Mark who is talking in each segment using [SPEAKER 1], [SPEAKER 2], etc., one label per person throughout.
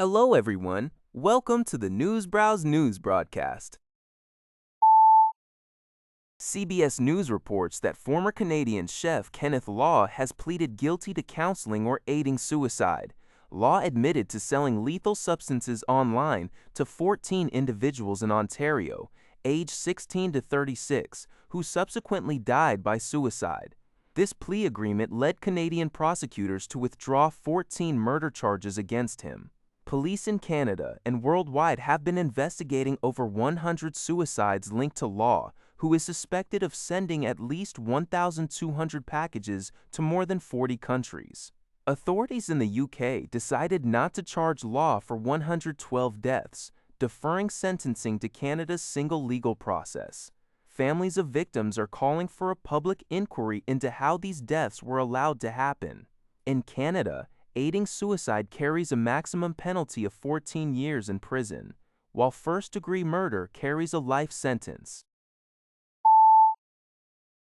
[SPEAKER 1] Hello, everyone. Welcome to the News Browse News broadcast. CBS News reports that former Canadian chef Kenneth Law has pleaded guilty to counseling or aiding suicide. Law admitted to selling lethal substances online to 14 individuals in Ontario, aged 16 to 36, who subsequently died by suicide. This plea agreement led Canadian prosecutors to withdraw 14 murder charges against him. Police in Canada and worldwide have been investigating over 100 suicides linked to Law, who is suspected of sending at least 1,200 packages to more than 40 countries. Authorities in the UK decided not to charge Law for 112 deaths, deferring sentencing to Canada's single legal process. Families of victims are calling for a public inquiry into how these deaths were allowed to happen. In Canada, aiding suicide carries a maximum penalty of 14 years in prison, while first-degree murder carries a life sentence.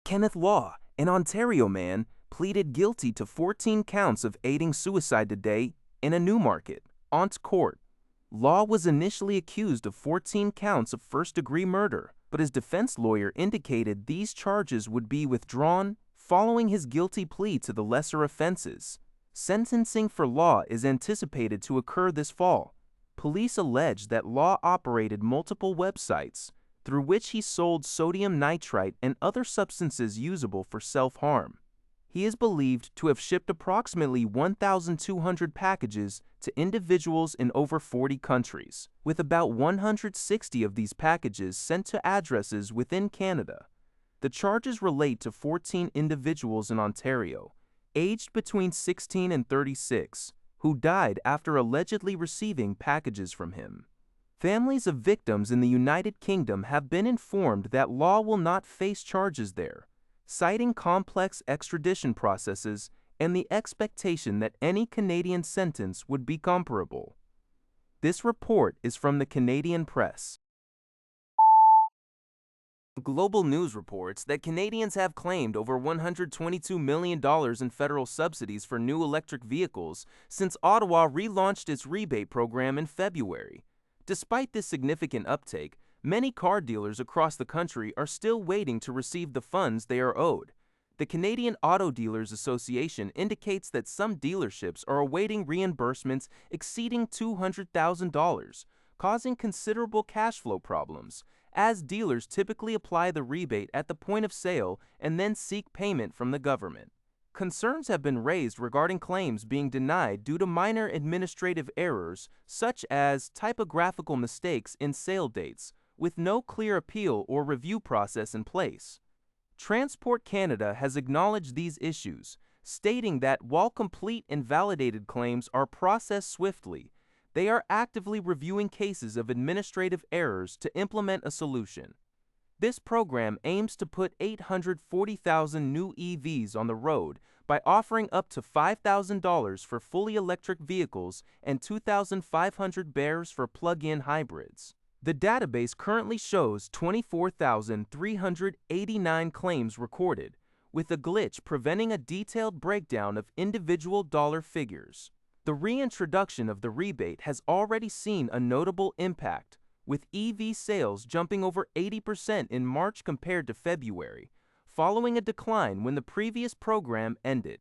[SPEAKER 1] Kenneth Law, an Ontario man, pleaded guilty to 14 counts of aiding suicide today in a Newmarket, Ont court. Law was initially accused of 14 counts of first-degree murder, but his defense lawyer indicated these charges would be withdrawn following his guilty plea to the lesser offenses. Sentencing for Law is anticipated to occur this fall. Police allege that Law operated multiple websites through which he sold sodium nitrite and other substances usable for self-harm. He is believed to have shipped approximately 1,200 packages to individuals in over 40 countries, with about 160 of these packages sent to addresses within Canada. The charges relate to 14 individuals in Ontario, aged between 16 and 36, who died after allegedly receiving packages from him. Families of victims in the United Kingdom have been informed that Law will not face charges there, citing complex extradition processes and the expectation that any Canadian sentence would be comparable. This report is from the Canadian Press. Global News reports that Canadians have claimed over $122 million in federal subsidies for new electric vehicles since Ottawa relaunched its rebate program in February. Despite this significant uptake, many car dealers across the country are still waiting to receive the funds they are owed. The Canadian Auto Dealers Association indicates that some dealerships are awaiting reimbursements exceeding $200,000, causing considerable cash flow problems, as dealers typically apply the rebate at the point of sale and then seek payment from the government. Concerns have been raised regarding claims being denied due to minor administrative errors, such as typographical mistakes in sale dates, with no clear appeal or review process in place. Transport Canada has acknowledged these issues, stating that while complete and validated claims are processed swiftly, they are actively reviewing cases of administrative errors to implement a solution. This program aims to put 840,000 new EVs on the road by offering up to $5,000 for fully electric vehicles and $2,500 for plug-in hybrids. The database currently shows 24,389 claims recorded, with a glitch preventing a detailed breakdown of individual dollar figures. The reintroduction of the rebate has already seen a notable impact, with EV sales jumping over 80% in March compared to February, following a decline when the previous program ended.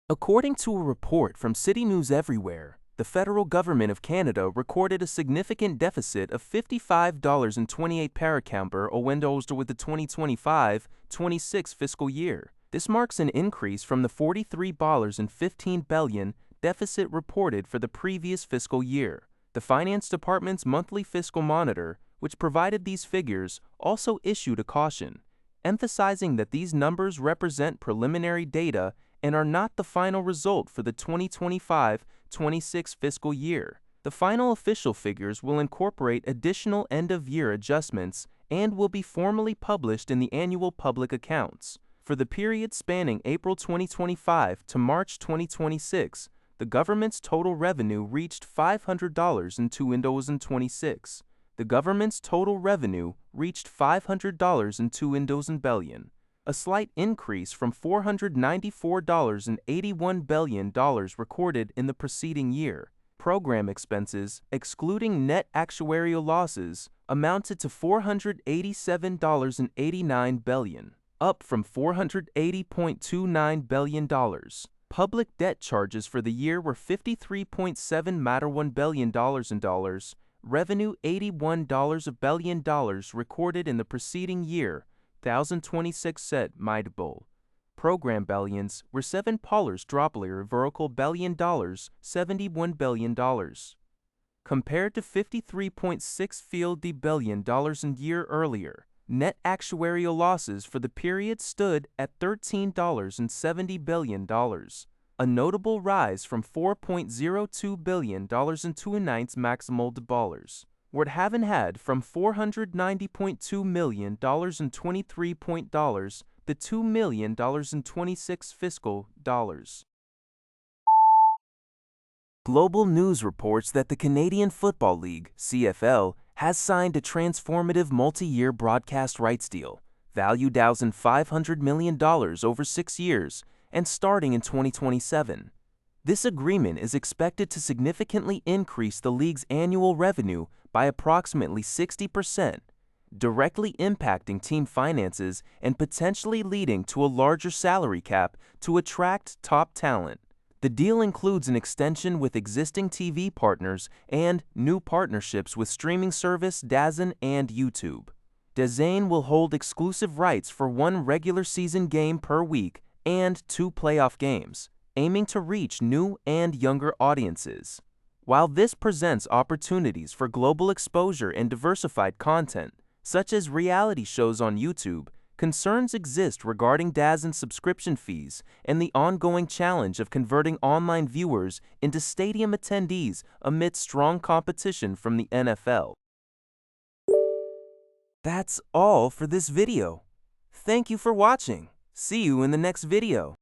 [SPEAKER 1] According to a report from City News Everywhere, the federal government of Canada recorded a significant deficit of $55.28 per account with the 2025-26 fiscal year. This marks an increase from the $43.15 billion deficit reported for the previous fiscal year. The Finance Department's monthly fiscal monitor, which provided these figures, also issued a caution, emphasizing that these numbers represent preliminary data and are not the final result for the 2025-26 fiscal year. The final official figures will incorporate additional end-of-year adjustments and will be formally published in the annual public accounts. For the period spanning April 2025 to March 2026, the government's total revenue reached $500.26. The government's total revenue reached $500.26 billion. a slight increase from $494.81 billion recorded in the preceding year. Program expenses, excluding net actuarial losses, amounted to $487.89 billion, up from $480.29 billion. Public debt charges for the year were $53.7 billion in dollars, revenue $81 billion recorded in the preceding year, 1026 said Midable. Program billions were $7 billion, $71 billion. Compared to $53.6 billion in year earlier, net actuarial losses for the period stood at $13.70 billion, a notable rise from $4.02 billion in 29 maximal dollars, would have had from $490.2 million in 23 dollars the $2 million in 26 fiscal dollars. Global news reports that the Canadian Football League, CFL, has signed a transformative multi-year broadcast rights deal, valued DAZN $500 million over 6 years and starting in 2027. This agreement is expected to significantly increase the league's annual revenue by approximately 60%, directly impacting team finances and potentially leading to a larger salary cap to attract top talent. The deal includes an extension with existing TV partners and new partnerships with streaming service DAZN and YouTube. DAZN will hold exclusive rights for 1 regular season game per week and 2 playoff games, aiming to reach new and younger audiences. While this presents opportunities for global exposure and diversified content, such as reality shows on YouTube, concerns exist regarding DAZN subscription fees and the ongoing challenge of converting online viewers into stadium attendees amid strong competition from the NFL. That's all for this video. Thank you for watching. See you in the next video.